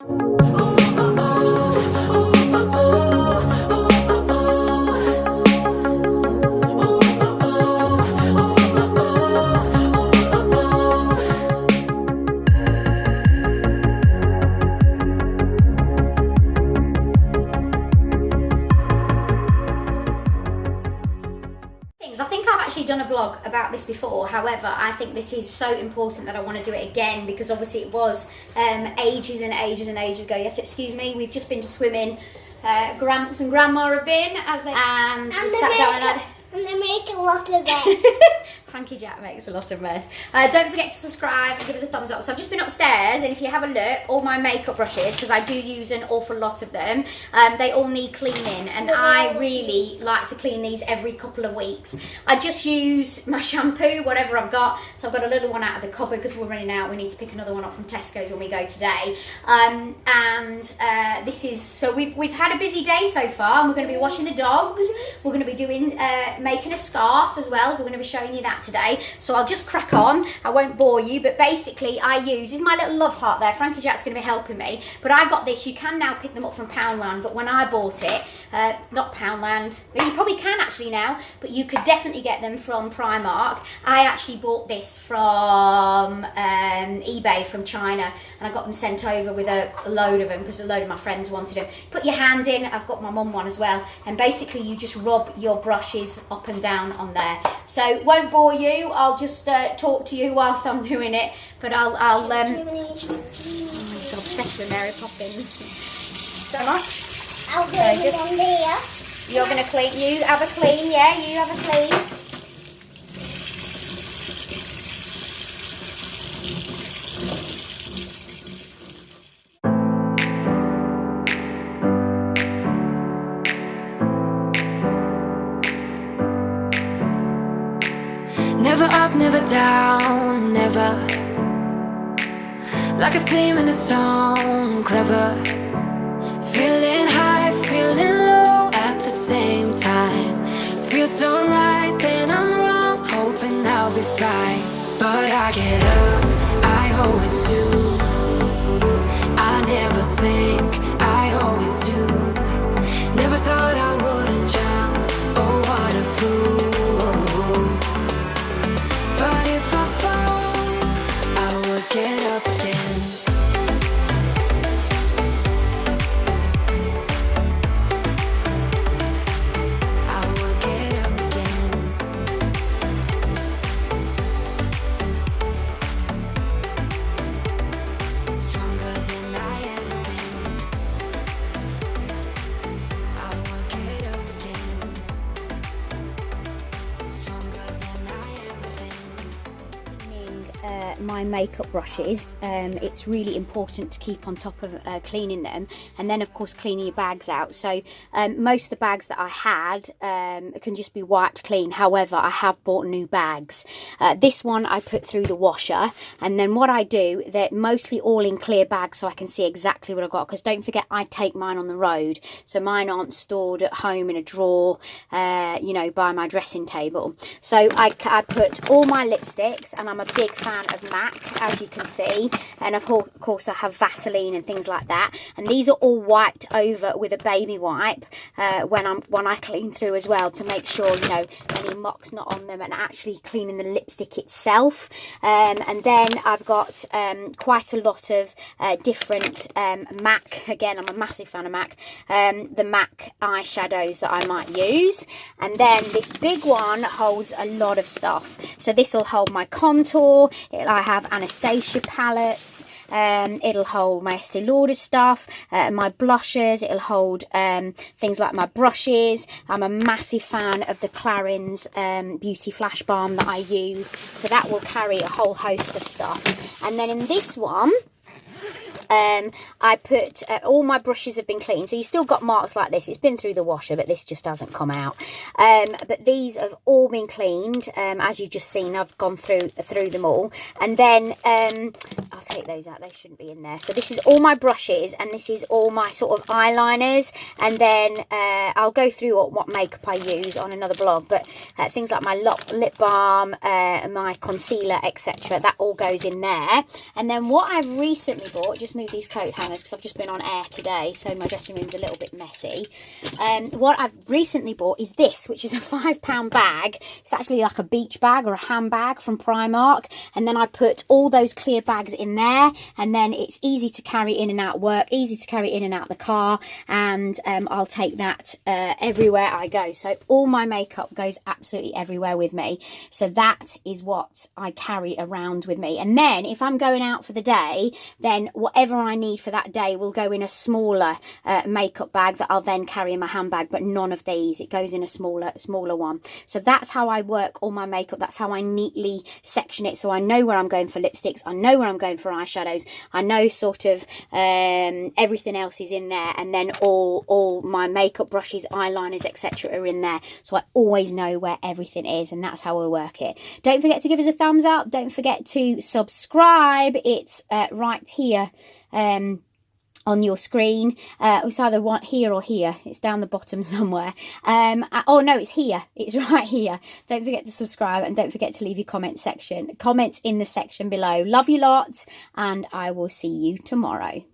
I think I've actually done a vlog about this before, however I think this is so important that I want to do it again, because obviously it was ages and ages and ages ago. You have to excuse me, we've just been to swimming. Gramps and Grandma have been, and we've sat down and they make a lot of mess. Frankie Jack makes a lot of mess. Don't forget to subscribe and give us a thumbs up. So I've just been upstairs, and if you have a look, all my makeup brushes, because I do use an awful lot of them, they all need cleaning, and I really like to clean these every couple of weeks. I just use my shampoo, whatever I've got. So I've got a little one out of the cupboard because we're running out. We need to pick another one up from Tesco's when we go today. This is, so we've had a busy day so far, and we're going to be washing the dogs. We're going to be doing making a scarf as well. We're going to be showing you that today, so I'll just crack on. I won't bore you, but basically I use, is my little love heart there. Frankie Jack's going to be helping me, but I got this. You can now pick them up from Poundland, but when I bought it, not Poundland, you probably can actually now, but you could definitely get them from Primark. I actually bought this from eBay from China, and I got them sent over with a load of them because a load of my friends wanted them. Put your hand in, I've got my mum one as well, and basically you just rub your brushes up and down on there. So won't bore you, I'll just talk to you whilst I'm doing it, but I'll oh, he's obsessed with Mary Poppins so much. I'll clean it on here. You're gonna clean, you have a clean, yeah, you have a clean. Never up, never down, never. Like a theme in a song, clever. Feeling high, feeling low at the same time. Feels so right, then I'm wrong, hoping I'll be fine. But I get up, I always do. I never think, I always do. Never thought I wouldn't jump, oh what a fool. Get up again. I will get up again. Stronger than I ever been. I will get up again. Stronger than I ever been. My makeup brushes, it's really important to keep on top of cleaning them, and then of course cleaning your bags out. So most of the bags that I had can just be wiped clean. However, I have bought new bags. This one I put through the washer, and then what I do, they're mostly all in clear bags so I can see exactly what I've got, because don't forget I take mine on the road, so mine aren't stored at home in a drawer, you know, by my dressing table. So I put all my lipsticks, and I'm a big fan of MAC, as you can see, and of course I have Vaseline and things like that, and these are all wiped over with a baby wipe when I clean through as well, to make sure, you know, any mock's not on them, and actually cleaning the lipstick itself. And then I've got quite a lot of different MAC, again I'm a massive fan of MAC, the MAC eyeshadows that I might use, and then this big one holds a lot of stuff. So this will hold my contour, I have Anastasia palettes, it'll hold my Estee Lauder stuff, my blushes, it'll hold things like my brushes. I'm a massive fan of the Clarins Beauty Flash Balm that I use, so that will carry a whole host of stuff. And then in this one, I put all my brushes have been cleaned, so you still got marks like this. It's been through the washer, but this just hasn't come out. But these have all been cleaned, as you've just seen. I've gone through them all, and then I'll take those out, they shouldn't be in there. So this is all my brushes, and this is all my sort of eyeliners, and then I'll go through what makeup I use on another blog, but things like my lip balm, my concealer, etc., that all goes in there. And then what I've recently bought, just move these coat hangers because I've just been on air today, so my dressing room's a little bit messy. What I've recently bought is this, which is a £5 bag. It's actually like a beach bag or a handbag from Primark, and then I put all those clear bags in there, and then it's easy to carry in and out work, easy to carry in and out the car, and I'll take that everywhere I go. So all my makeup goes absolutely everywhere with me. So that is what I carry around with me. And then if I'm going out for the day, then whatever I need for that day will go in a smaller makeup bag that I'll then carry in my handbag, but none of these. It goes in a smaller one. So that's how I work all my makeup. That's how I neatly section it. So I know where I'm going for lipsticks. I know where I'm going for eyeshadows. I know sort of everything else is in there. And then all my makeup brushes, eyeliners, etc. are in there. So I always know where everything is, and that's how I work it. Don't forget to give us a thumbs up. Don't forget to subscribe. It's right here on your screen. It's either one here or here. It's down the bottom somewhere. Oh no, it's here. It's right here. Don't forget to subscribe, and don't forget to leave your comments in the section below. Love you lots, and I will see you tomorrow.